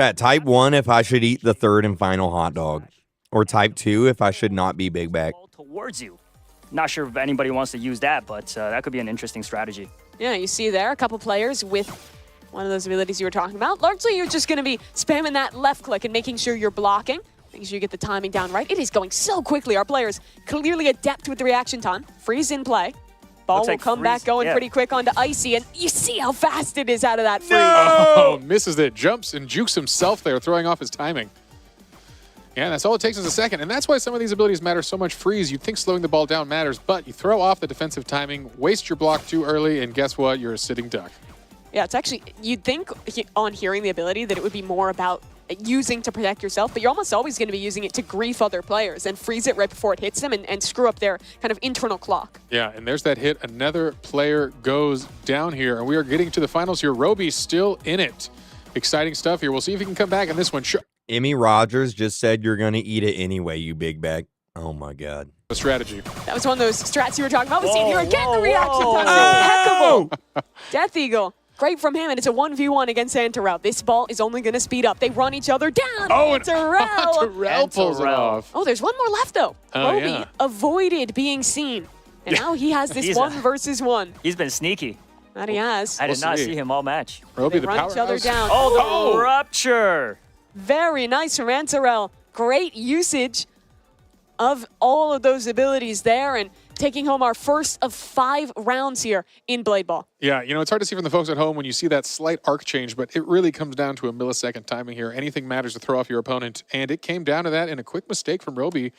At type 1 if I should eat the third and final hot dog. Or type 2 if I should not be big back. Towards you. Not sure if anybody wants to use that, but that could be an interesting strategy. Yeah, you see there a couple players with one of those abilities you were talking about. Largely, you're just going to be spamming that left click and making sure you're blocking, making sure you get the timing down right. It is going so quickly. Our players clearly adept with the reaction time. Freeze in play. Ball will come back going pretty quick onto Icy, and you see how fast it is out of that freeze. No! Oh, misses it. Jumps and jukes himself there, throwing off his timing. Yeah, that's all it takes is a second, and that's why some of these abilities matter so much. Freeze, you'd think slowing the ball down matters, but you throw off the defensive timing, waste your block too early, and guess what? You're a sitting duck. Yeah, it's actually, you'd think on hearing the ability that it would be more about using to protect yourself, but you're almost always going to be using it to grief other players and freeze it right before it hits them and screw up their kind of internal clock. Yeah, and there's that hit. Another player goes down here, and we are getting to the finals here. Roby's still in it. Exciting stuff here. We'll see if he can come back in this one. Sure. Emmy Rogers just said you're going to eat it anyway, you big bag. Oh, my God. A strategy. That was one of those strats you were talking about. We'll see here again, the reaction time. Impeccable. Death Eagle. Great from him, and it's a 1v1 against Anterell. This ball is only going to speed up. They run each other down. Oh, Anterell pulls it off. Oh, there's one more left, though. Roby yeah. avoided being seen. And now he has this 1v1. He's been sneaky. That he has. I did not see him all match. Roby, they run each other down. Oh, the rupture. Very nice from Anterell. Great usage of all of those abilities there, and taking home our first of 5 rounds here in Blade Ball. Yeah, you know, it's hard to see from the folks at home when you see that slight arc change, but it really comes down to a millisecond timing here. Anything matters to throw off your opponent, and it came down to that, and a quick mistake from Roby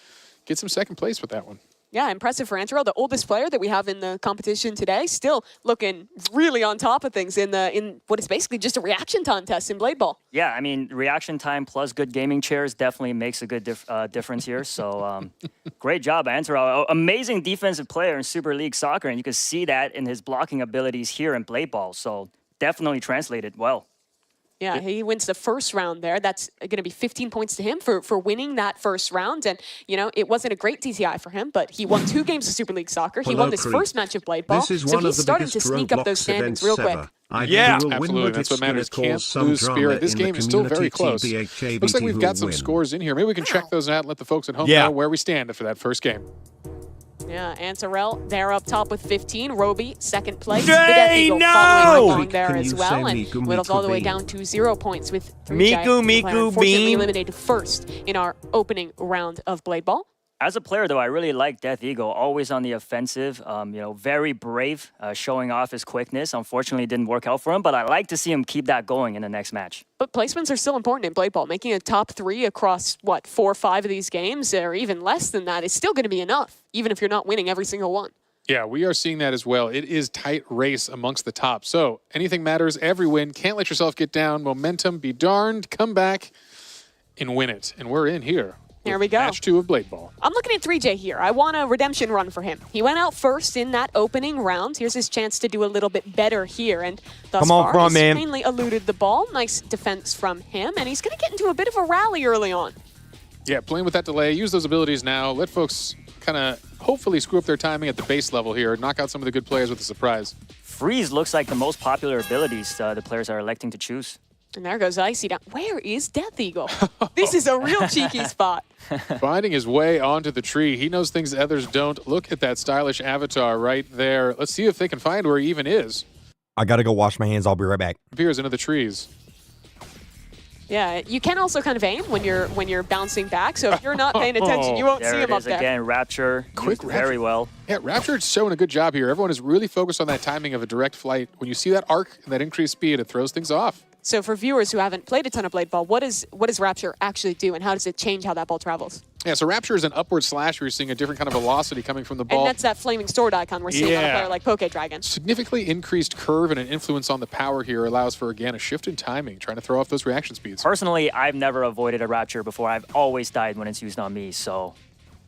gets him second place with that one. Yeah, impressive for Anterell, the oldest player that we have in the competition today, still looking really on top of things in what is basically just a reaction time test in Blade Ball. Yeah, I mean, reaction time plus good gaming chairs definitely makes a good difference here. So great job, Anterell. Amazing defensive player in Super League Soccer, and you can see that in his blocking abilities here in Blade Ball. So definitely translated well. Yeah, he wins the first round there. That's going to be 15 points to him for winning that first round. And, you know, it wasn't a great TTI for him, but he won 2 games of Super League Soccer. He won this first match of Blade Ball. So he's starting to sneak up those standings real quick. Yeah, absolutely. That's what matters. Can't lose spirit. This game is still very close. Looks like we've got some scores in here. Maybe we can check those out and let the folks at home know where we stand after that first game. Yeah, Anterell, they're up top with 15. Roby, second place. Jay, following along there as well, and whittled all the way down to 0 points with 3 unfortunately eliminated first in our opening round of Blade Ball. As a player, though, I really like Death Eagle, always on the offensive, you know, very brave, showing off his quickness. Unfortunately, it didn't work out for him, but I like to see him keep that going in the next match. But placements are still important in Blade Ball. Making a top 3 across, 4 or 5 of these games, or even less than that, is still going to be enough, even if you're not winning every single one. Yeah, we are seeing that as well. It is tight race amongst the top. So anything matters, every win. Can't let yourself get down. Momentum, be darned, come back and win it. And we're in here. There we go. Match 2 of Blade Ball. I'm looking at 3J here. I want a redemption run for him. He went out first in that opening round. Here's his chance to do a little bit better here. And thus far, he's mainly eluded the ball. Nice defense from him. And he's going to get into a bit of a rally early on. Yeah, playing with that delay. Use those abilities now. Let folks kind of hopefully screw up their timing at the base level here. Knock out some of the good players with a surprise. Freeze looks like the most popular abilities the players are electing to choose. And there goes Icy down. Where is Death Eagle? This is a real cheeky spot. Finding his way onto the tree. He knows things others don't. Look at that stylish avatar right there. Let's see if they can find where he even is. I got to go wash my hands. I'll be right back. Appears into the trees. Yeah, you can also kind of aim when you're bouncing back. So if you're not paying attention, you won't see him up there. Again, Rapture. Quick very well. Yeah, Rapture's showing a good job here. Everyone is really focused on that timing of a direct flight. When you see that arc and that increased speed, it throws things off. So for viewers who haven't played a ton of Blade Ball, what does Rapture actually do, and how does it change how that ball travels? Yeah, so Rapture is an upward slash where you're seeing a different kind of velocity coming from the ball. And that's that flaming sword icon we're seeing on a player like Poke Dragon. Significantly increased curve and an influence on the power here allows for, again, a shift in timing, trying to throw off those reaction speeds. Personally, I've never avoided a Rapture before. I've always died when it's used on me, so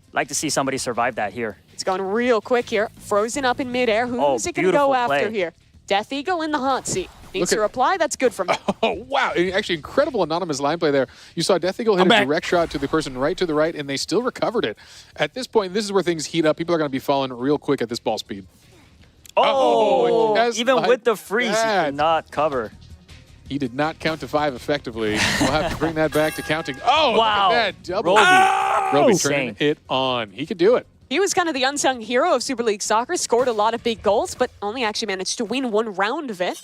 I'd like to see somebody survive that here. It's going real quick here. Frozen up in midair. Who's it going to go after here? Death Eagle in the hot seat. Needs to reply. That's good from him. Oh, wow. Actually, incredible anonymous line play there. You saw Death Eagle hit a direct shot to the person right to the right, and they still recovered it. At this point, this is where things heat up. People are going to be falling real quick at this ball speed. Oh, even with the freeze, he did not cover. He did not count to 5 effectively. We'll have to bring that back to counting. Oh, Wow. look at that. Double. Roby. Roby Insane. turning it on. He could do it. He was kind of the unsung hero of Super League Soccer, scored a lot of big goals, but only actually managed to win 1 round of it.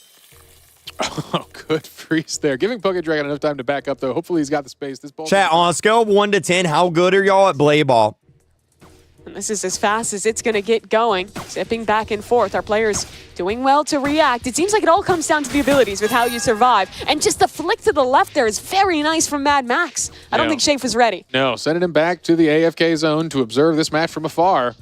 Oh, good freeze there. Giving PokeDragon enough time to back up, though. Hopefully he's got the space. This ball. Chat, on a scale of 1 to 10, how good are y'all at blade ball? And this is as fast as it's going to get going. Zipping back and forth. Our players doing well to react. It seems like it all comes down to the abilities with how you survive. And just the flick to the left there is very nice from Mad Max. I don't Yeah. think Shafe was ready. No, sending him back to the AFK zone to observe this match from afar.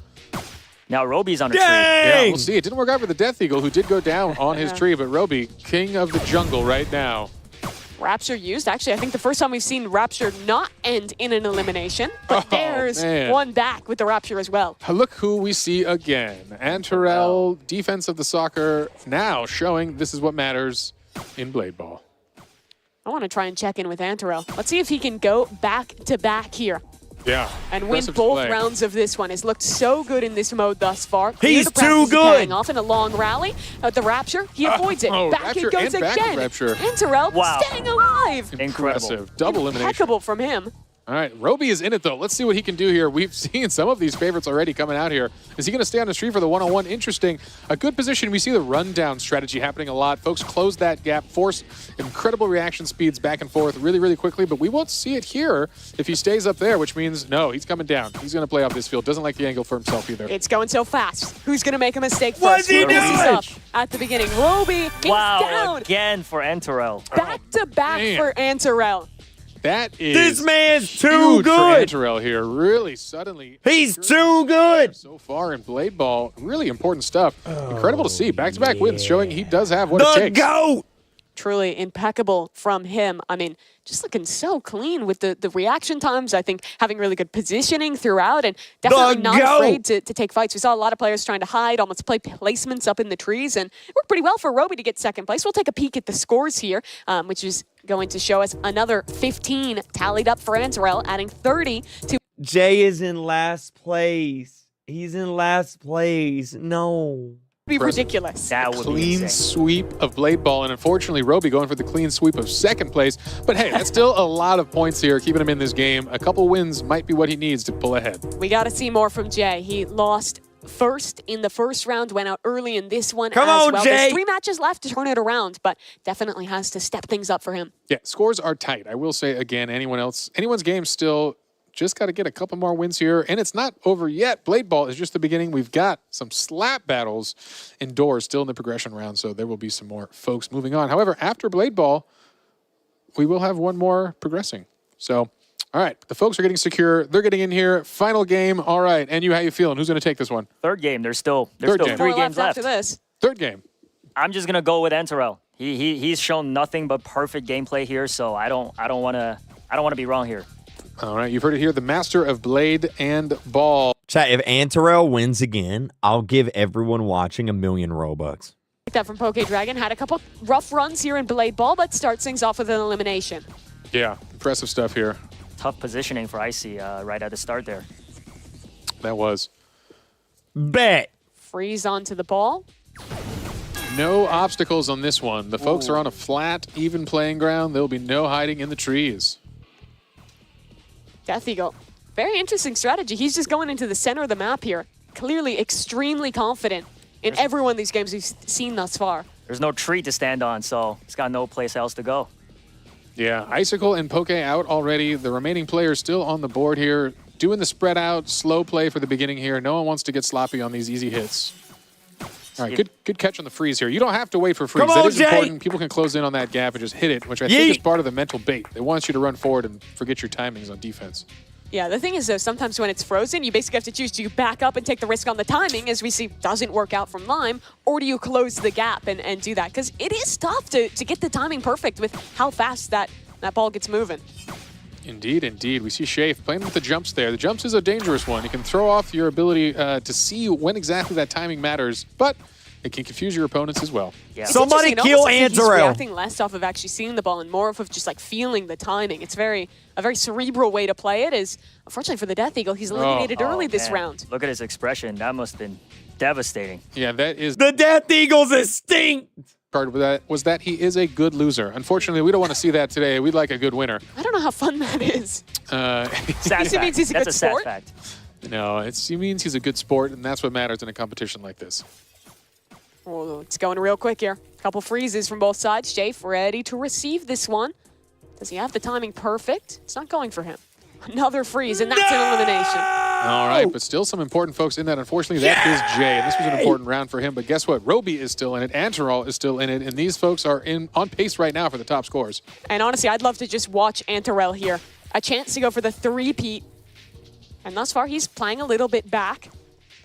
Now Roby's on a tree. Yeah, Dang! we'll see. It didn't work out for the Death Eagle, who did go down on his tree, but Roby, king of the jungle right now. Rapture used. Actually, I think the first time we've seen Rapture not end in an elimination. But Oh, there's man. one back with the Rapture as well. Look who we see again. Anterell, defense of the soccer, now showing this is what matters in Blade Ball. I want to try and check in with Anterell. Let's see if he can go back to back here Yeah. and win impressive both display. rounds of this one. Has looked so good in this mode thus far. He's The practice too is good. paying off in a long rally. The Rapture, he avoids it. oh, Back Rapture it goes and back of again. Rapture. Anterell Wow. staying alive. Incredible. Impressive. Double elimination. Impeccable from him. All right, Roby is in it, though. Let's see what he can do here. We've seen some of these favorites already coming out here. Is he going to stay on the street for the one-on-one? Interesting. A good position. We see the rundown strategy happening a lot. Folks close that gap, force incredible reaction speeds back and forth really, really quickly, but we won't see it here if he stays up there, which means, no, he's coming down. He's going to play off this field. Doesn't like the angle for himself either. It's going so fast. Who's going to make a mistake first? What's he Who messes doing? up at the beginning? Roby, he's Wow, down. again for Anterell. Back to back man. for Anterell. That is This man's too huge good. for Anterell here. Really suddenly. He's too good. So far in Blade Ball, really important stuff. Incredible to see. Back-to-back wins showing he does have what it The takes. GOAT. Truly impeccable from him. I mean, just looking so clean with the reaction times. I think having really good positioning throughout and definitely not GOAT. afraid to take fights. We saw a lot of players trying to hide, almost play placements up in the trees, and it worked pretty well for Roby to get second place. We'll take a peek at the scores here, which is going to show us another 15 tallied up for Anterell, adding 30 to Jay is in last place. He's in last place. No. be Impressive. ridiculous. That would be Clean insane. sweep of Blade Ball, and unfortunately, Roby going for the clean sweep of second place. But hey, that's still a lot of points here, keeping him in this game. A couple wins might be what he needs to pull ahead. We got to see more from Jay. He lost first in the first round, went out early in this one Come as on, well. Jay. There's 3 matches left to turn it around, but definitely has to step things up for him. Yeah, scores are tight. I will say again, anyone's game still just got to get a couple more wins here, and it's not over yet. Blade Ball is just the beginning. We've got some slap battles indoors still in the progression round, so there will be some more folks moving on. However, after Blade Ball, we will have one more progressing. So, all right, the folks are getting secure. They're getting in here. Final game. All right, and you, how you feeling? Who's going to take this one? Third game. There's still Third game. 3 Four games left. after this. Third game. I'm just gonna go with Anterell. He's shown nothing but perfect gameplay here, so I don't wanna be wrong here. All right, you've heard it here. The master of Blade and Ball. Chat, if Anterell wins again, I'll give everyone watching 1,000,000 Robux. Like that from PokeDragon. Had a couple rough runs here in Blade Ball, but starts things off with an elimination. Yeah, impressive stuff here. Tough positioning for Icy right at the start there. That was. Bet. Freeze onto the ball. No obstacles on this one. The folks are on a flat, even playing ground. There'll be no hiding in the trees. Death Eagle. Very interesting strategy. He's just going into the center of the map here. Clearly extremely confident in every one of these games we've seen thus far. There's no tree to stand on, so he's got no place else to go. Yeah, Icicle and Poke out already. The remaining players still on the board here. Doing the spread out, slow play for the beginning here. No one wants to get sloppy on these easy hits. All right, good catch on the freeze here. You don't have to wait for freeze. Come That on, is Jay. important. People can close in on that gap and just hit it, which I think is Yeet. part of the mental bait. They want you to run forward and forget your timings on defense. Yeah, the thing is, though, sometimes when it's frozen, you basically have to choose, do you back up and take the risk on the timing, as we see doesn't work out from Lime, or do you close the gap and do that? Because it is tough to get the timing perfect with how fast that ball gets moving. Indeed, indeed. We see Shafe playing with the jumps there. The jumps is a dangerous one. You can throw off your ability to see when exactly that timing matters, but it can confuse your opponents as well. Yeah. It's Somebody interesting. It kill almost looks like he's Anterell. reacting less off of actually seeing the ball and more off of just like feeling the timing. It's a very cerebral way to play it. Is unfortunately for the Death Eagle, he's eliminated early this man. round. Look at his expression. That must have been devastating. Yeah, that is The Death Eagles extinct. card was that he is a good loser. Unfortunately, we don't want to see that today. We'd like a good winner. I don't know how fun that is. Sad It fact. means he's a That's good a sad sport. fact. No, he means he's a good sport, and that's what matters in a competition like this. Oh, it's going real quick here. Couple freezes from both sides. Shafe ready to receive this one. Does he have the timing perfect? It's not going for him. Another freeze, and that's an elimination. All right, but still some important folks in that. Unfortunately, that is Jay, and this was an important round for him. But guess what? Roby is still in it. Anterell is still in it, and these folks are on pace right now for the top scores. And honestly, I'd love to just watch Anterell here. A chance to go for the three-peat. And thus far, he's playing a little bit back,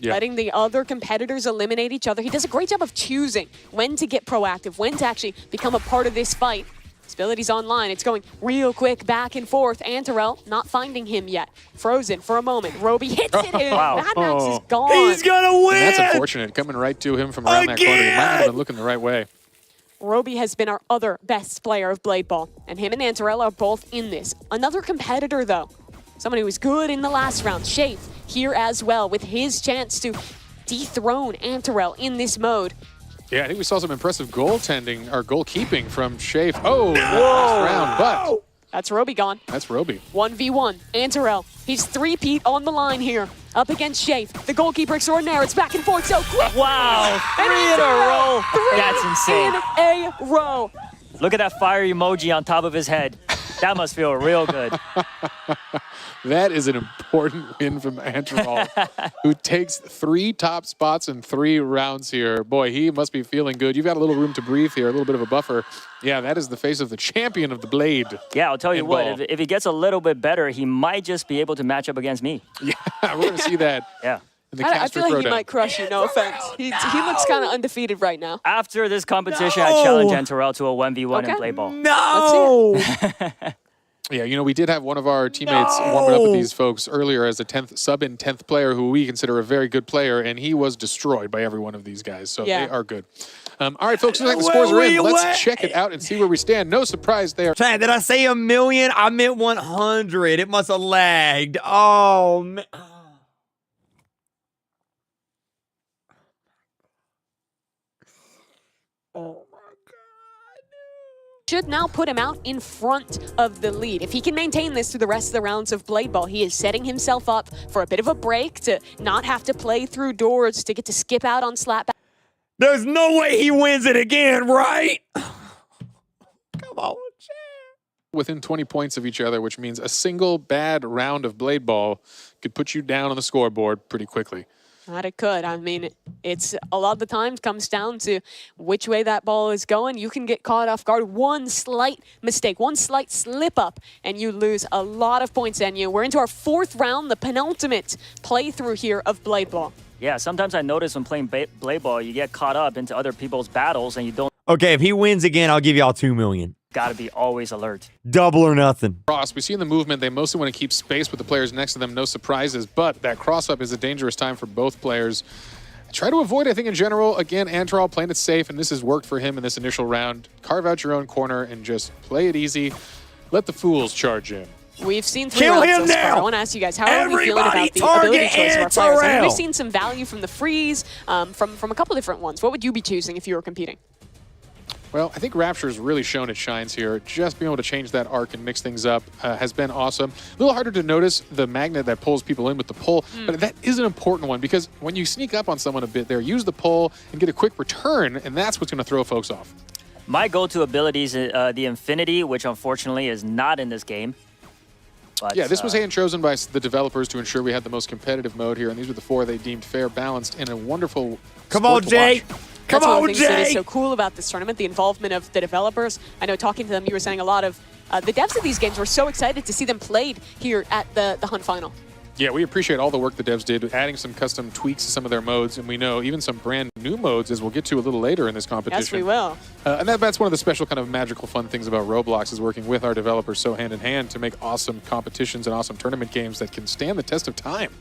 letting the other competitors eliminate each other. He does a great job of choosing when to get proactive, when to actually become a part of this fight. His ability's online. It's going real quick back and forth. Anterell not finding him yet. Frozen for a moment. Roby hits it in. Wow. Mad Max is gone. He's gonna win. And that's unfortunate. Coming right to him from around that corner. He might not have been looking the right way. Roby has been our other best player of Blade Ball, and him and Anterell are both in this. Another competitor, though. Someone who was good in the last round. Shafe here as well with his chance to dethrone Anterell in this mode. Yeah, I think we saw some impressive goaltending or goalkeeping from Shafe. Oh, last round, but That's Roby gone. that's Roby. 1v1. Anterell. He's three-peat on the line here. Up against Shafe. The goalkeeper extraordinaire. It's back and forth so quick. Wow, And 3 in a Anterell, row. 3 That's insane. in a row. Look at that fire emoji on top of his head. That must feel real good. That is an important win from Anterell, who takes 3 top spots in 3 rounds here. Boy, he must be feeling good. You've got a little room to breathe here, a little bit of a buffer. Yeah, that is the face of the champion of the Blade. Yeah, I'll tell you And what, ball. if he gets a little bit better, he might just be able to match up against me. Yeah, we're going to see that Yeah. in the I Caster feel like he Throwdown. might crush you, no offense. He looks kind of undefeated right now. After this competition, I challenge Anterell to a 1v1 in Okay. play ball. No. Yeah, you know, we did have one of our teammates warming up with these folks earlier as a 10th sub in 10th player who we consider a very good player, and he was destroyed by every one of these guys. So Yeah. they are good. All right, folks, looks like the scores are in. Let's check it out and see where we stand. No surprise there. Chad, did I say 1,000,000? I meant 100. It must have lagged. Oh, man. Oh, my God. Should now put him out in front of the lead. If he can maintain this through the rest of the rounds of Blade Ball, he is setting himself up for a bit of a break to not have to play through doors, to get to skip out on slapback. There's no way he wins it again, right? Come on, Chad. Within 20 points of each other, which means a single bad round of Blade Ball could put you down on the scoreboard pretty quickly. Not it could. I mean, it's a lot of the times comes down to which way that ball is going. You can get caught off guard. One slight mistake, one slight slip up, and you lose a lot of points. And we're into our 4th round, the penultimate playthrough here of Blade Ball. Yeah, sometimes I notice when playing Blade Ball, you get caught up into other people's battles and you don't Okay, if he wins again, I'll give y'all 2,000,000. gotta be always alert. Double or nothing. Cross, we see in the movement, they mostly want to keep space with the players next to them, no surprises, but that cross-up is a dangerous time for both players. Try to avoid, I think, in general, again, Anterell playing it safe, and this has worked for him in this initial round. Carve out your own corner and just play it easy. Let the fools charge in. We've seen 3 Kill rounds him thus far. now! I want to ask you guys, how are we feeling Everybody about the ability target choice of our players? I know we've Anterell! seen some value from the freeze, from a couple different ones. What would you be choosing if you were competing? Well, I think Rapture's really shown its shines here. Just being able to change that arc and mix things up has been awesome. A little harder to notice the magnet that pulls people in with the pull, but that is an important one because when you sneak up on someone a bit there, use the pull and get a quick return, and that's what's going to throw folks off. My go-to ability is the Infinity, which unfortunately is not in this game. But, Yeah, this was hand chosen by the developers to ensure we had the most competitive mode here, and these were the 4 they deemed fair, balanced, and a wonderful Come sport on, to Jay. watch. Come That's one on, of the things that is Jay. so cool about this tournament, the involvement of the developers. I know talking to them, you were saying a lot of the devs of these games were so excited to see them played here at the Hunt Final. Yeah, we appreciate all the work the devs did, adding some custom tweaks to some of their modes, and we know even some brand new modes, as we'll get to a little later in this competition. Yes, we will. And that's one of the special kind of magical fun things about Roblox is working with our developers so hand in hand to make awesome competitions and awesome tournament games that can stand the test of time.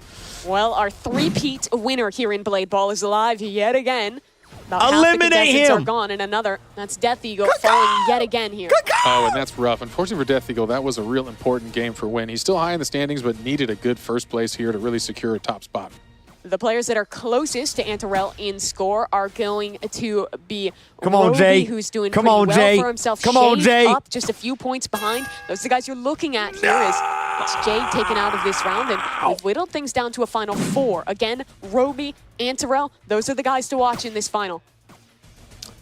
Well, our three-peat winner here in Blade Ball is alive yet again. About half the Eliminate contestants are him. gone, and another. That's Death Eagle falling yet again here. Oh, and that's rough. Unfortunately for Death Eagle, that was a real important game for Win. He's still high in the standings, but needed a good first place here to really secure a top spot. The players that are closest to Anterell in score are going to be Come on, Roby, Jay. who's doing Come pretty on, well Jay. for himself. Come on, Shade Jay. up just a few points behind. Those are the guys you're looking at here is it's Jay taken out of this round, and we've whittled things down to a final 4. Again, Roby, Anterell, those are the guys to watch in this final.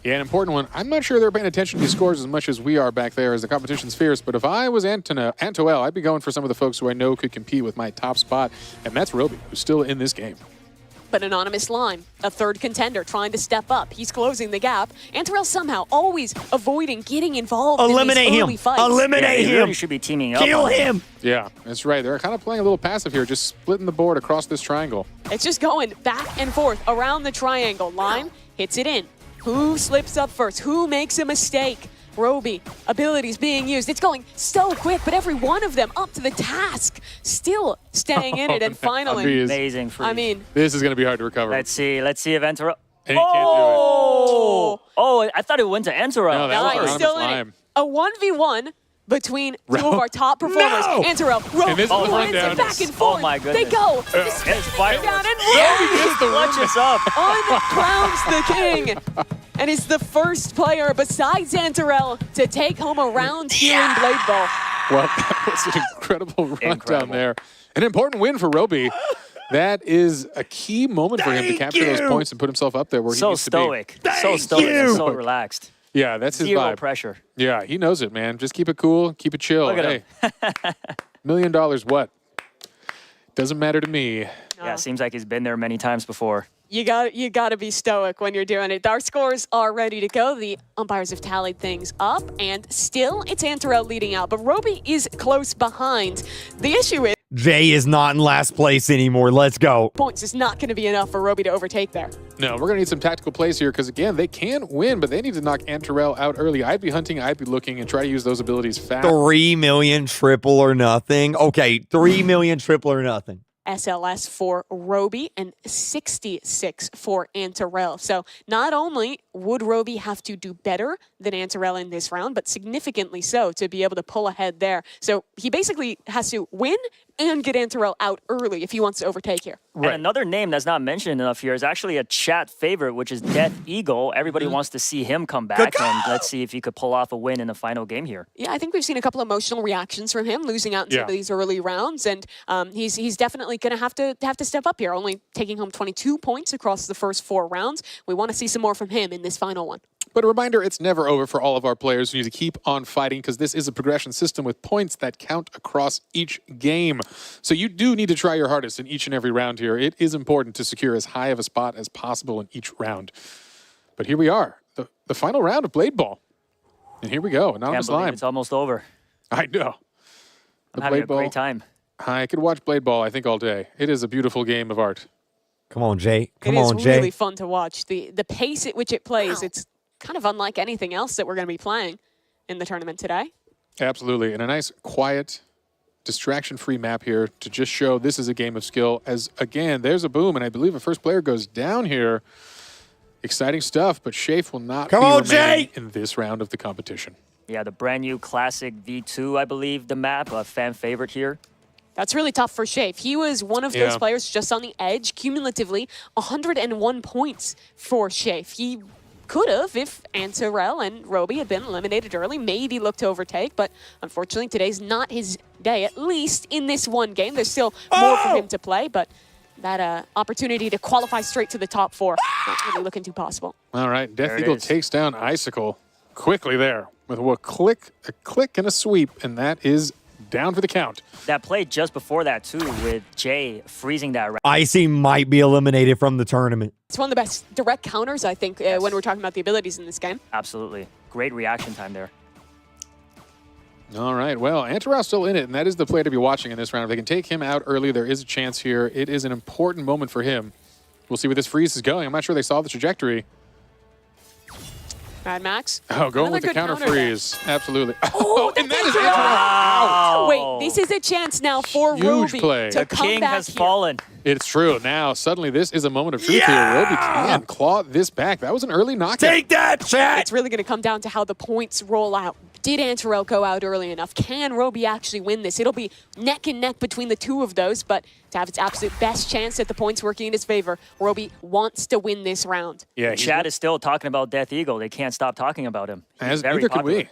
Yeah, an important one. I'm not sure they're paying attention to these scores as much as we are back there as the competition's fierce, but if I was Anterell, I'd be going for some of the folks who I know could compete with my top spot, and that's Roby, who's still in this game. But anonymous line, a third contender trying to step up. He's closing the gap. Anterell somehow always avoiding getting involved Eliminate in these him. early fights. Eliminate He him. really should be teaming up. Kill on him. Yeah, that's right. They're kind of playing a little passive here, just splitting the board across this triangle. It's just going back and forth around the triangle. Line hits it in. Who slips up first? Who makes a mistake? Roby, abilities being used. It's going so quick, but every one of them up to the task. Still staying in it, and finally, Amazing free. I mean, This is going to be hard to recover. let's see if Anterell. And he can't do it. Oh, I thought it went to Anterell. No, that was he's anonymous still in lime. it. A 1v1 between two of our top performers. No! Anterell, Roby, And this is the lines rundown. it back and forth. Oh my They goodness. go. It's fireworks. Down and gets the Clutches up. uncrowns the king. And is the first player besides Anterell to take home a round here in Blade Ball. Well, that was an incredible rundown Incredible. there. An important win for Roby. That is a key moment for him to Thank capture those you. points and put himself up there where he So needs stoic. to So Thank stoic and you. so relaxed. be. Yeah, that's his Zero vibe. pressure. Yeah, he knows it, man. Just keep it cool, keep it chill. Look at Hey, him. $1 million what? Doesn't matter to me. Yeah, seems like he's been there many times before. You got to be stoic when you're doing it. Our scores are ready to go. The umpires have tallied things up, and still it's Anterell leading out, but Roby is close behind. The issue is Jay is not in last place anymore. Let's go. points is not going to be enough for Roby to overtake there. No, we're going to need some tactical plays here because, again, they can win, but they need to knock Anterell out early. I'd be hunting, I'd be looking, and try to use those abilities fast. 3 million triple or nothing. Okay, 3 million triple or nothing. SLS for Roby and 66 for Anterell. So not only would Roby have to do better than Anterell in this round, but significantly so to be able to pull ahead there. So he basically has to win and get Anterell out early if he wants to overtake here. And another name that's not mentioned enough here is actually a chat favorite, which is Death Eagle. Everybody wants to see him come back, and let's see if he could pull off a win in the final game here. Yeah, I think we've seen a couple emotional reactions from him losing out in some of these early rounds, and he's definitely going to have to step up here, only taking home 22 points across the first 4 rounds. We want to see some more from him in this final one. But a reminder, it's never over for all of our players. We need to keep on fighting because this is a progression system with points that count across each game. So you do need to try your hardest in each and every round here. It is important to secure as high of a spot as possible in each round. But here we are, the final round of Blade Ball. And here we go, Can't Anonymous believe Lime. it's almost over. I know. I'm having a great time. I could watch Blade Ball, I think, all day. It is a beautiful game of art. Come on, Jay. Come It is on, Jay. really fun to watch. The pace at which it plays, it's kind of unlike anything else that we're going to be playing in the tournament today. Absolutely. And a nice, quiet, distraction-free map here to just show this is a game of skill. As, again, there's a boom, and I believe a first player goes down here. Exciting stuff, but Shafe will not Come be on, remaining Jay! in this round of the competition. Yeah, the brand new classic V2, I believe, the map, a fan favorite here. That's really tough for Shafe. He was one of those players just on the edge, cumulatively 101 points for Shafe. He could have, if Anterell and Roby had been eliminated early, maybe looked to overtake, but unfortunately today's not his day, at least in this one game. There's still more for him to play, but that opportunity to qualify straight to the top 4, not really looking too possible. All right, Death There it Eagle is. takes down Icicle quickly there with a click, and a sweep, and that is down for the count. That play just before that, too, with Jay freezing that round. Icy might be eliminated from the tournament. It's one of the best direct counters, I think, when we're talking about the abilities in this game. Absolutely. Great reaction time there. All right, well, Anterell's still in it, and that is the player to be watching in this round. If they can take him out early, there is a chance here. It is an important moment for him. We'll see where this freeze is going. I'm not sure they saw the trajectory. Mad Max. Oh, going Another with the good counter counter there. freeze. Absolutely. Oh, and that that's is Anterell out. Wait, this is a chance now for Huge Roby play. to The come king back has here. fallen. It's true. Now, suddenly, this is a moment of truth here. Roby can claw this back. That was an early knockout. Take that, chat! It's really going to come down to how the points roll out. Did Anterell go out early enough? Can Roby actually win this? It'll be neck and neck between the two of those, but to have its absolute best chance at the points working in his favor, Roby wants to win this round. Yeah, Chad is still talking about Death Eagle. They can't stop talking about him. He's very neither can popular. we.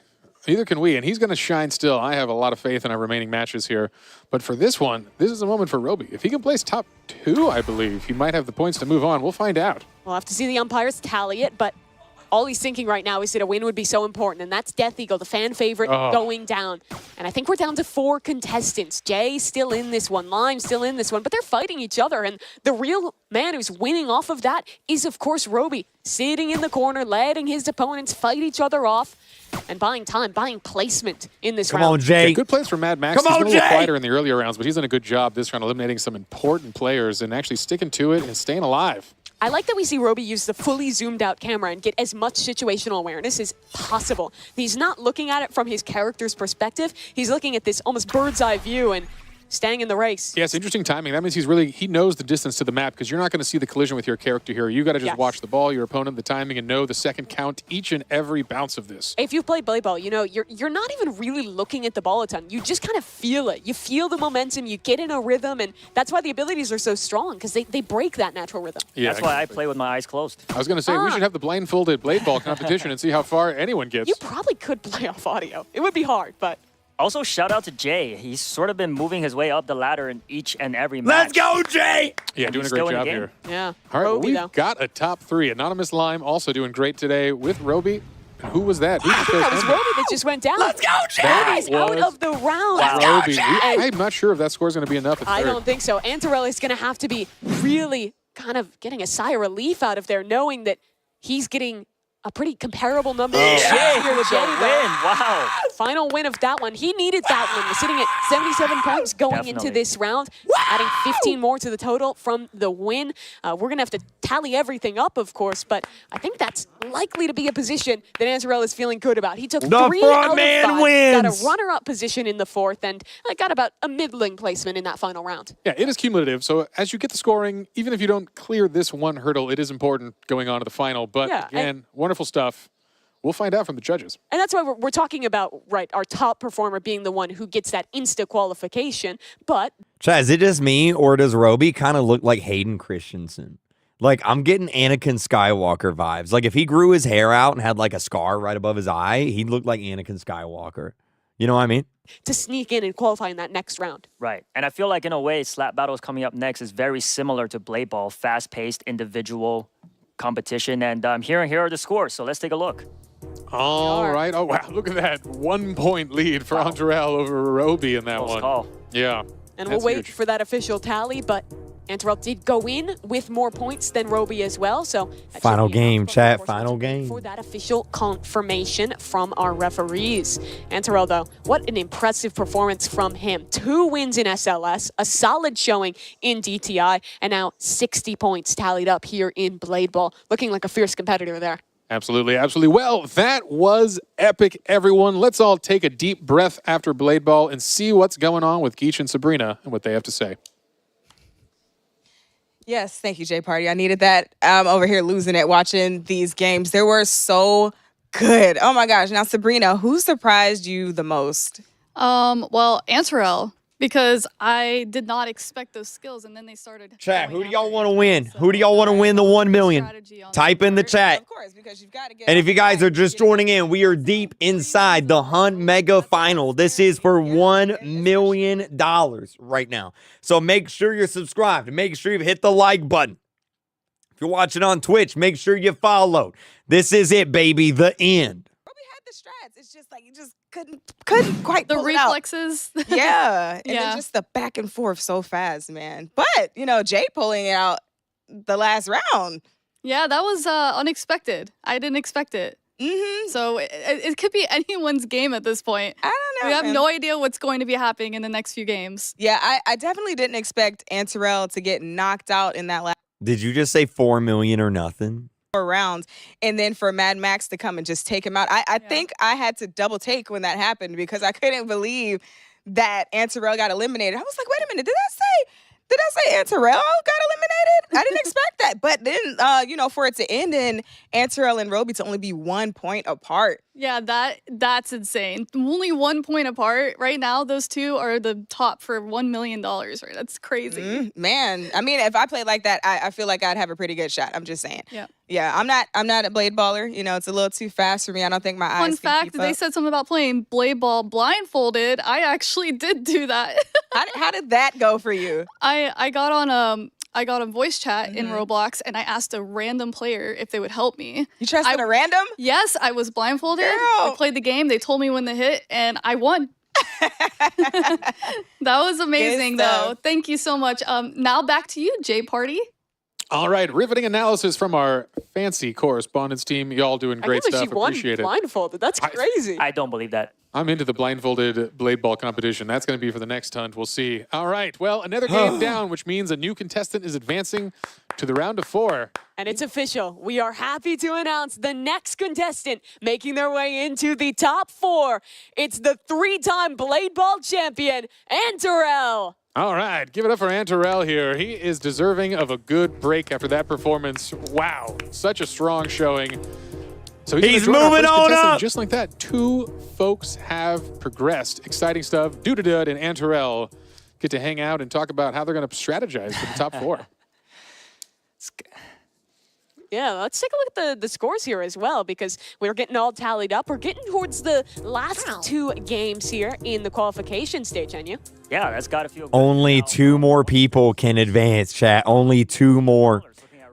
Neither can we, and he's going to shine still. I have a lot of faith in our remaining matches here. But for this one, this is a moment for Roby. If he can place top 2, I believe, he might have the points to move on. We'll find out. We'll have to see the umpires tally it, but all he's thinking right now is that a win would be so important, and that's Death Eagle, the fan favorite, going down. And I think we're down to 4 contestants. Jay still in this one, Lime still in this one, but they're fighting each other, and the real man who's winning off of that is, of course, Roby, sitting in the corner, letting his opponents fight each other off, and buying time, buying placement in this round. Come on, Jay. Yeah, good plays for Mad Max. Come He's on, been a little Jay. quieter in the earlier rounds, but he's done a good job this round eliminating some important players and actually sticking to it and staying alive. I like that we see Roby use the fully zoomed out camera and get as much situational awareness as possible. He's not looking at it from his character's perspective. He's looking at this almost bird's eye view and staying in the race. Yeah, it's interesting timing. That means he knows the distance to the map because you're not going to see the collision with your character here. You got to just watch the ball, your opponent, the timing, and know the second count each and every bounce of this. If you've played Blade Ball, you know you're not even really looking at the ball a ton. You just kind of feel it. You feel the momentum, you get in a rhythm, and that's why the abilities are so strong, because they break that natural rhythm. Yeah, That's why I play with my eyes closed. I was going to say, we should have the blindfolded Blade Ball competition and see how far anyone gets. You probably could play off audio. It would be hard, but... Also, shout out to Jay. He's sort of been moving his way up the ladder in each and every match. Let's go, Jay! Yeah, doing a He's great still in the job game. here. Yeah. All right, well, Roby, we've though. got a top 3. Anonymous Lime also doing great today with Roby. And who was that? Who just That was goes Roby that just went down. Let's go, Jay! Roby is out was of the round. Roby. I'm not sure if that score is going to be enough at I third. don't think so. Anterell is going to have to be really kind of getting a sigh of relief out of there, knowing that he's getting a pretty comparable number of Jay shots here with to the Jay, win. though. Wow. Final win of that one. He needed that one. We're sitting at 77 points going into Definitely. this round, adding 15 more to the total from the win. We're going to have to tally everything up, of course, but I think that's likely to be a position that Anterell is feeling good about. He took The 3 front out of man 5, got wins. a runner-up position in the 4th, and got about a middling placement in that final round. Yeah, it is cumulative. So as you get the scoring, even if you don't clear this one hurdle, it is important going on to the final. But Yeah, again, wonderful stuff. We'll find out from the judges. And that's why we're talking about, right, our top performer being the one who gets that insta qualification. But Chad, is it just me, or does Roby kind of look like Hayden Christensen? Like, I'm getting Anakin Skywalker vibes. Like, if he grew his hair out and had, like, a scar right above his eye, he'd look like Anakin Skywalker. You know what I mean? to sneak in and qualify in that next round. Right. And I feel like, in a way, Slap Battles coming up next is very similar to Blade Ball, fast-paced individual competition. And here are the scores, so let's take a look. All right. Oh, wow. Look at that. 1 point lead for Anterell over Roby in that Close one. call. Yeah. And That's we'll wait huge. for that official tally, but Anterell did go in with more points than Roby as well, so that Final should be enough, game, but chat, of course, we'll final have to wait game. for that official confirmation from our referees. Anterell, though, what an impressive performance from him. 2 wins in SLS, a solid showing in DTI, and now 60 points tallied up here in Blade Ball. Looking like a fierce competitor there. Absolutely, absolutely. Well, that was epic, everyone. Let's all take a deep breath after Blade Ball and see what's going on with Geach and Sabrina and what they have to say. Yes, thank you, Jay Party. I needed that. I'm over here losing it watching these games. They were so good. Oh my gosh. Now, Sabrina, who surprised you the most? Well, Anterell, because I did not expect those skills, and then they started. Chat, going who do y'all after want to it. win? So Who do y'all want to win the 1 million? strategy on Type in the board. chat. Of course, because you've got to get. And if you guys are just joining in, we are deep inside the Hunt Mega Final. This is for $1 million right now. So make sure you're subscribed. Make sure you hit the like button. If you're watching on Twitch, make sure you follow. This is it, baby. The end. Roby had the strats. It's just like you just couldn't quite The pull it out. reflexes. Yeah, and Yeah. then just the back and forth so fast, man. But Jay pulling it out the last round. Yeah, that was unexpected. I didn't expect it. Mm-hmm. So it could be anyone's game at this point. I don't know. We have man. no idea what's going to be happening in the next few games. Yeah, I definitely didn't expect Anterell to get knocked out in that last Did you just say 4 million or nothing? 4 rounds, and then for Mad Max to come and just take him out. I think I had to double take when that happened because I couldn't believe that Anterell got eliminated. I was like, wait a minute, did I say Anterell got eliminated? I didn't expect that. But then, for it to end in Anterell and Roby to only be 1 point apart, Yeah, that's insane. Only 1 point apart. Right now, those two are the top for $1 million, right? That's crazy. Man, I mean, if I played like that, I feel like I'd have a pretty good shot. I'm just saying. Yeah. Yeah, I'm not a blade baller. You know, it's a little too fast for me. I don't think my eyes Fun can fact, keep they up. said something about playing blade ball blindfolded. I actually did do that. How did that go for you? I got on voice chat in Roblox and I asked a random player if they would help me. You trusted a random? Yes, I was blindfolded. Girl. I played the game. They told me when to hit and I won. That was amazing though. Thank you so much. Now back to you, J Party. All right, riveting analysis from our fancy correspondence team. Y'all doing great I can't believe stuff. she won Appreciate it. blindfolded. That's crazy. I don't believe that. I'm into the blindfolded blade ball competition. That's going to be for the next hunt. We'll see. All right. Well, another game down, which means a new contestant is advancing to the round of 4. And it's official. We are happy to announce the next contestant making their way into the top 4. It's the 3-time blade ball champion, Anterell. All right. Give it up for Anterell here. He is deserving of a good break after that performance. Wow. Such a strong showing. So He's gonna join our moving first on contestant. up. Just like that, 2 folks have progressed. Exciting stuff. Dudadud and Anterell get to hang out and talk about how they're going to strategize for the top 4. Yeah, let's take a look at the scores here as well, because we're getting all tallied up. We're getting towards the last 2 games here in the qualification stage, aren't you? Yeah, that's got to feel good. Only Now, 2 more people can advance, chat. Only 2 more.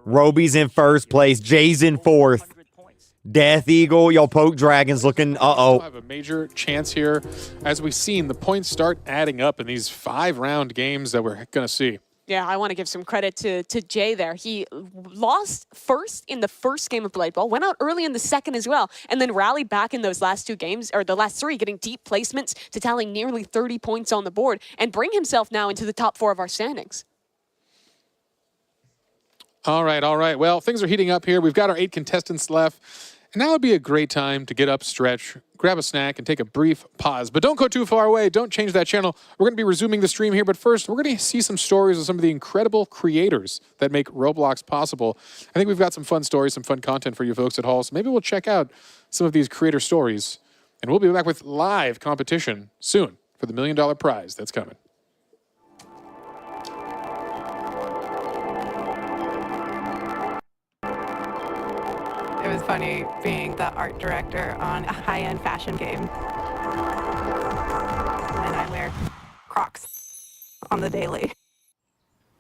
Roby's in first place. Jay's in 4th. 100 points. Death Eagle, yo, Poke Dragon's looking, We'll uh-oh. have a major chance here. As we've seen, the points start adding up in these 5-round games that we're going to see. Yeah, I want to give some credit to Jay there. He lost first in the first game of Blade Ball, went out early in the second as well, and then rallied back in those last 2 games, or the last 3, getting deep placements to tally nearly 30 points on the board and bring himself now into the top 4 of our standings. All right, all right. Well, things are heating up here. We've got our 8 contestants left. And now would be a great time to get up, stretch, grab a snack, and take a brief pause. But don't go too far away. Don't change that channel. We're going to be resuming the stream here. But first, we're going to see some stories of some of the incredible creators that make Roblox possible. I think we've got some fun stories, some fun content for you folks at home. So maybe we'll check out some of these creator stories. And we'll be back with live competition soon for the $1 million prize that's coming. It was funny being the art director on a high-end fashion game. And I wear Crocs on the daily.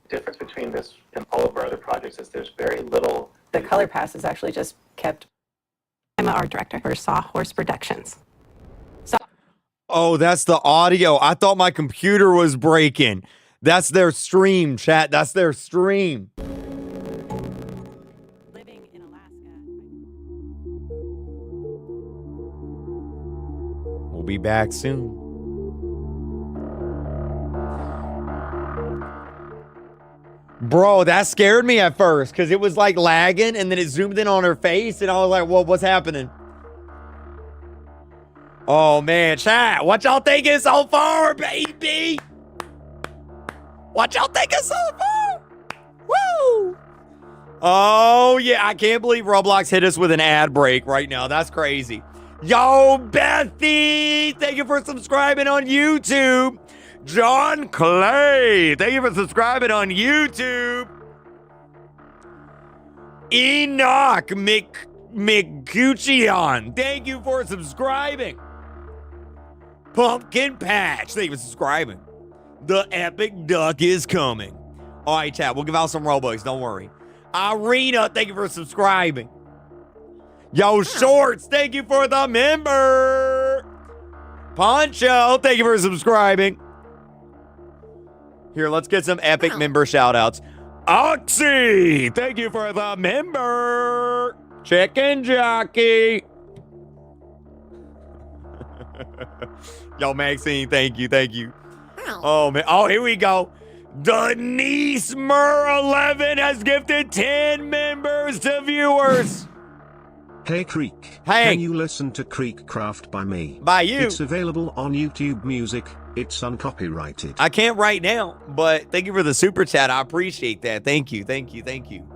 The difference between this and all of our other projects is there's very little. The color pass is actually just kept. I'm an art director for Sawhorse Productions. Oh, that's the audio. I thought my computer was breaking. That's their stream, chat. That's their stream. Living in Alaska. We'll be back soon. Bro, that scared me at first because it was like lagging and then it zoomed in on her face and I was like, well, what's happening? Oh, man, chat. What y'all thinking so far, baby? What y'all thinking so far? Woo! Oh, yeah. I can't believe Roblox hit us with an ad break right now. That's crazy. Yo, Bethy, thank you for subscribing on YouTube. John Clay, thank you for subscribing on YouTube. Enoch McGuccion, thank you for subscribing. Pumpkin Patch, thank you for subscribing. The Epic Duck is coming. All right, chat, we'll give out some Robux, don't worry. Irina, thank you for subscribing. Yo, Shorts, thank you for the member. Poncho, thank you for subscribing. Here, let's get some epic member shout-outs. Oxy, thank you for the member. Chicken Jockey. Yo, Maxine, thank you, thank you. Oh, man. Oh, here we go. Denise Mur11 has gifted 10 members to viewers. Hey Creek, Hey. can you listen to KreekCraft by me? By you. It's available on YouTube Music, it's uncopyrighted. I can't right now, but thank you for the super chat. I appreciate that. Thank you, thank you, thank you.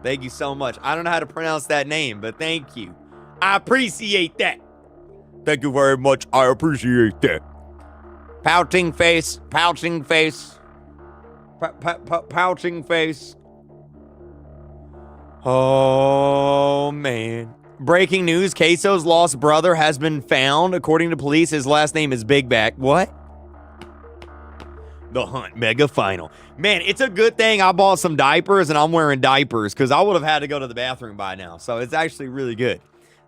Thank you so much. I don't know how to pronounce that name, but thank you. I appreciate that. Thank you very much. I appreciate that. Pouting face. Pouching face. Pouching face. Oh, man. Breaking news. Queso's lost brother has been found. According to police, his last name is Big Back. What? The Hunt Mega Final. Man, it's a good thing I bought some diapers and I'm wearing diapers because I would have had to go to the bathroom by now. So it's actually really good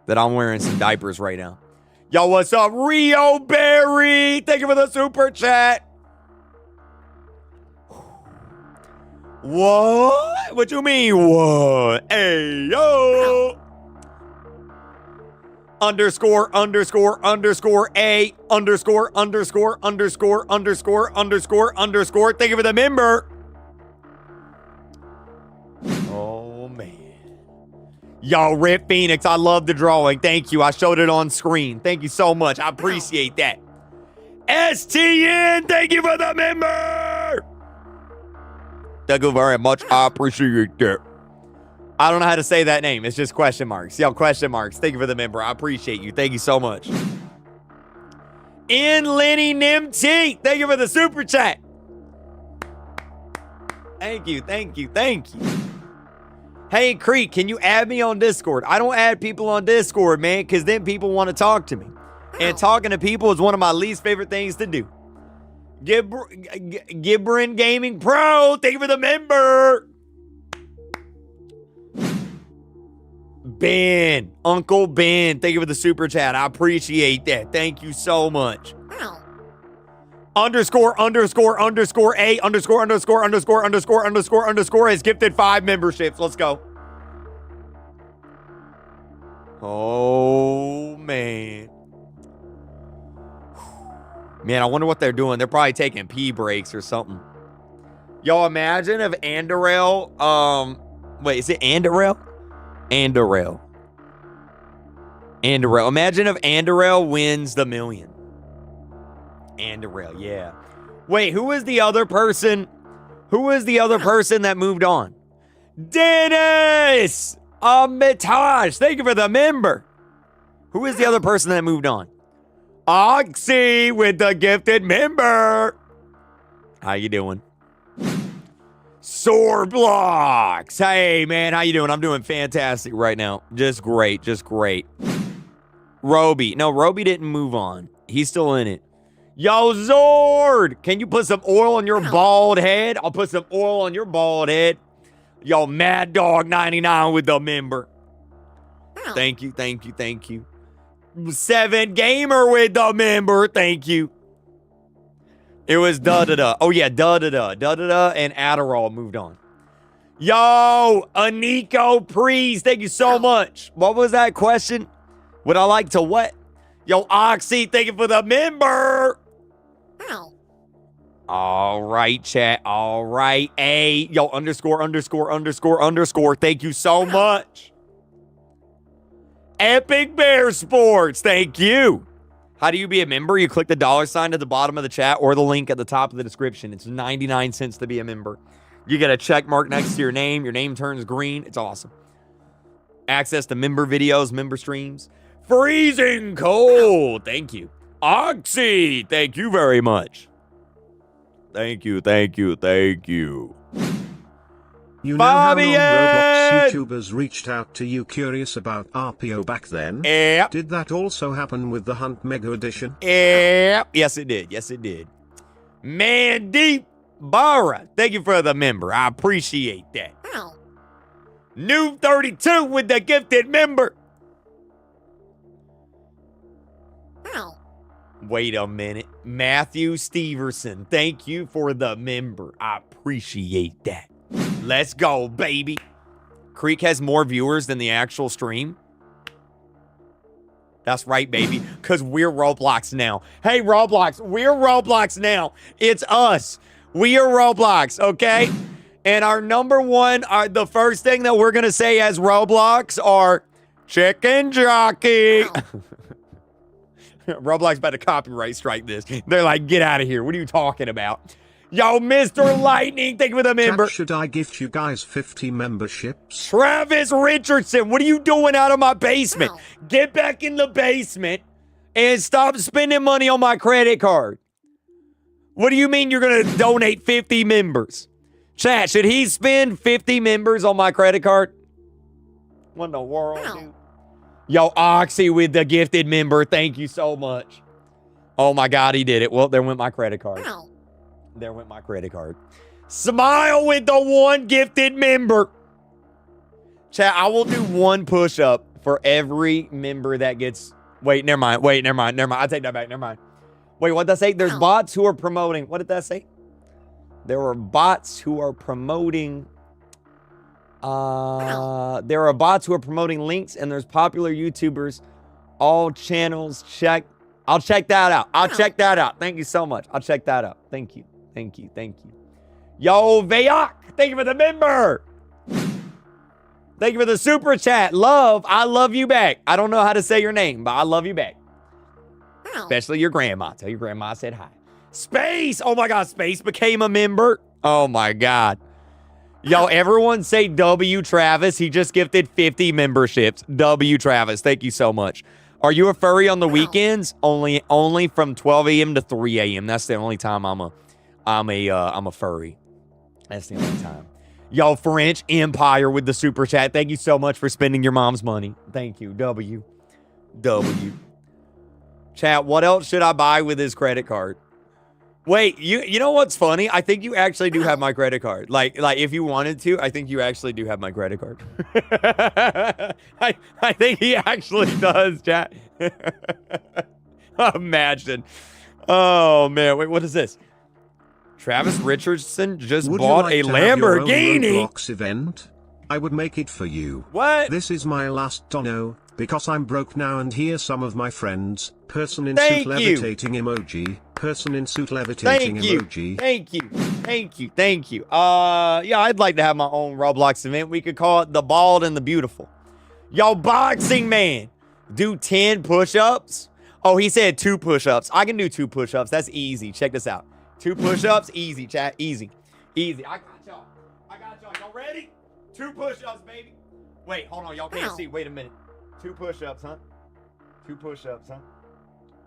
that I'm wearing some diapers right now. Yo, what's up? Rio Berry. Thank you for the super chat. What? What you mean, what? Hey, yo. Underscore, underscore, underscore, A, underscore, underscore, underscore, underscore, underscore, underscore. Thank you for the member. Oh, man. Yo, Rip Phoenix, I love the drawing. Thank you. I showed it on screen. Thank you so much. I appreciate that. STN, thank you for the member. Thank you very much. I appreciate that. I don't know how to say that name. It's just question marks. Yo, question marks. Thank you for the member. I appreciate you. Thank you so much. In Lenny Nimt, thank you for the super chat. Thank you, thank you, thank you. Hey, Kreek, can you add me on Discord? I don't add people on Discord, man, because then people want to talk to me. And talking to people is one of my least favorite things to do. Gibran Gaming Pro, thank you for the member. Ben, Uncle Ben, thank you for the super chat. I appreciate that. Thank you so much. Underscore, underscore, underscore, A, underscore, underscore, underscore, underscore, underscore, underscore has gifted 5 memberships. Let's go. Oh, man. Man, I wonder what they're doing. They're probably taking pee breaks or something. Yo, imagine if Anterell, wait, is it Anterell? Anterell. Anterell. Imagine if Anterell wins the million. Anterell, yeah. Wait, who was the other person? Who was the other person that moved on? Dennis! Mitaj, thank you for the member. Who is the other person that moved on? Oxy with the gifted member. How you doing? Sword Blocks. Hey, man, how you doing? I'm doing fantastic right now. Just great, just great. Roby. No, Roby didn't move on. He's still in it. Yo, Zord, can you put some oil on your bald head? I'll put some oil on your bald head. Yo, Mad Dog 99 with the member. Thank you, thank you, thank you. 7 Gamer with the member. Thank you. It was da-da-da. Oh, yeah, da-da-da. Da-da-da and Adderall moved on. Yo, Aniko Priest, thank you so much. What was that question? Would I like to what? Yo, Oxy, thank you for the member. All right, chat. All right. A. Yo, underscore, underscore, underscore, underscore. Thank you so much. Epic Bear Sports. Thank you. How do you be a member? You click the $ at the bottom of the chat or the link at the top of the description. It's 99 cents to be a member. You get a check mark next to your name. Your name turns green. It's awesome. Access to member videos, member streams. Freezing cold. Thank you. Oxy. Thank you very much. Thank you, thank you, thank you. You know how long Roblox YouTubers reached out to you curious about RPO back then? Yep. Did that also happen with the Hunt Mega Edition? Yep. Yes, it did. Yes, it did. Mandeep Barra, thank you for the member. I appreciate that. New 32 with the gifted member. Wait a minute. Matthew Steverson, thank you for the member. I appreciate that. Let's go, baby. Kreek has more viewers than the actual stream. That's right, baby, because we're Roblox now. Hey, Roblox, we're Roblox now. It's us. We are Roblox, okay? And our number one, the first thing that we're going to say as Roblox are chicken jockey. Roblox about to copyright strike this. They're like, get out of here. What are you talking about? Yo, Mr. Lightning, thank you for the member. Chat, should I gift you guys 50 memberships? Travis Richardson, what are you doing out of my basement? Get back in the basement and stop spending money on my credit card. What do you mean you're going to donate 50 members? Chat, should he spend 50 members on my credit card? What in the world, dude? Yo, Oxy with the gifted member. Thank you so much. Oh, my God, he did it. Well, there went my credit card. There went my credit card. Smile with the one gifted member. Chat, I will do one push-up for every member that gets... Wait, never mind. I take that back. Never mind. Wait, what did that say? There's bots who are promoting... What did that say? There are bots who are promoting... there are bots who are promoting links, and there's popular YouTubers. All channels check... I'll check that out. Check that out. Thank you so much. I'll check that out. Thank you. Yo, Vayok, thank you for the member. Thank you for the super chat. Love, I love you back. I don't know how to say your name, but I love you back. Especially your grandma. Tell your grandma I said hi. Space, oh my God, Space became a member. Oh my God. Yo, everyone say W Travis. He just gifted 50 memberships. W Travis, thank you so much. Are you a furry on the weekends? Only from 12 a.m. to 3 a.m. That's the only time I'm a furry. That's the only time. Yo, French Empire with the super chat. Thank you so much for spending your mom's money. Thank you. W. Chat, what else should I buy with his credit card? Wait, you know what's funny? I think you actually do have my credit card. Like if you wanted to, I think you actually do have my credit card. I think he actually does, chat. Imagine. Oh man, wait, what is this? Travis Richardson just bought a Lamborghini. Roblox event? I would make it for you. What? This is my last dono, because I'm broke now, and here's some of my friends. Person in suit levitating emoji. Person in suit levitating emoji. Thank you. Yeah, I'd like to have my own Roblox event. We could call it The Bald and the Beautiful. Yo, Boxing Man. Do 10 push-ups? Oh, he said 2 push-ups. I can do 2 push-ups. That's easy. Check this out. 2 push-ups, easy, chat, easy. I got y'all. Y'all ready? 2 push-ups, baby. Wait, hold on. Y'all can't see. Wait a minute. 2 push-ups, huh? 2 push-ups, huh?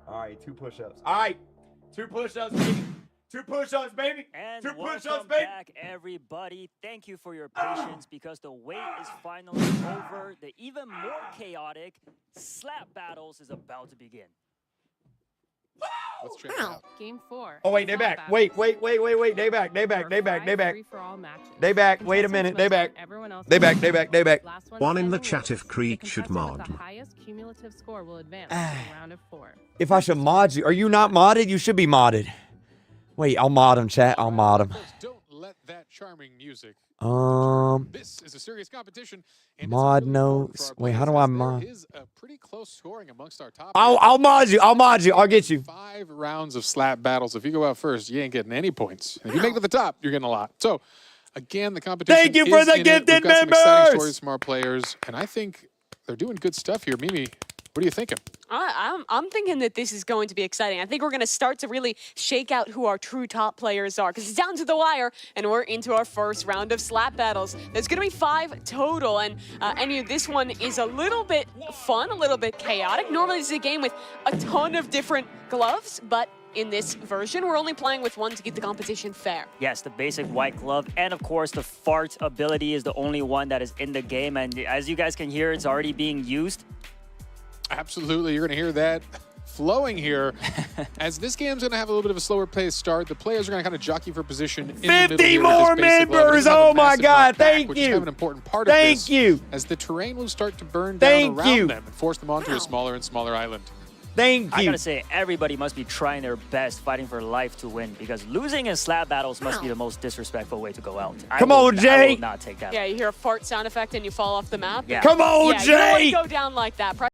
All right, 2 push-ups. All right, 2 push-ups, baby. 2 push-ups, baby. And 2 push-ups, welcome baby. back, everybody. Thank you for your patience because the wait is finally over. The even more chaotic slap battles is about to begin. Let's check it out. Game 4. Oh, wait, they back. Wait. They back. They back. Wait a minute. They back. They back. One in the chat if Kreek should mod. The highest cumulative score will advance to the round of 4. If I should mod you. Are you not modded? You should be modded. Wait, I'll mod him, chat. I'll mod him. Don't let that charming music. This is a serious competition. Mod notes. Wait, how do I mod? There is a pretty close scoring amongst our top. I'll mod you. I'll get you. 5 rounds of slap battles. If you go out first, you ain't getting any points. And if you make it to the top, you're getting a lot. So, again, the competition. Thank you for the gifted members. Some exciting stories from our players, and I think they're doing good stuff here. Mimi, what are you thinking? I'm thinking that this is going to be exciting. I think we're going to start to really shake out who our true top players are because it's down to the wire, and we're into our first round of slap battles. There's going to be 5 total, and this one is a little bit fun, a little bit chaotic. Normally, this is a game with a ton of different gloves, but in this version, we're only playing with one to keep the competition fair. Yes, the basic white glove, and of course, the fart ability is the only one that is in the game, and as you guys can hear, it's already being used. Absolutely, you're going to hear that flowing here. As this game's going to have a little bit of a slower pace start, the players are going to kind of jockey for position in the middle 50 more members! Oh my God, thank you! Which is kind of an important part of this. Thank you! As the terrain will start to burn down around them and force them onto a smaller and smaller island. Thank you. I gotta say, everybody must be trying their best, fighting for life to win, because losing in slap battles must be the most disrespectful way to go out. Come on, Jay! I will not take that. Yeah, you hear a fart sound effect and you fall off the map. Yeah. Come on, Jay! You don't want to go down like that.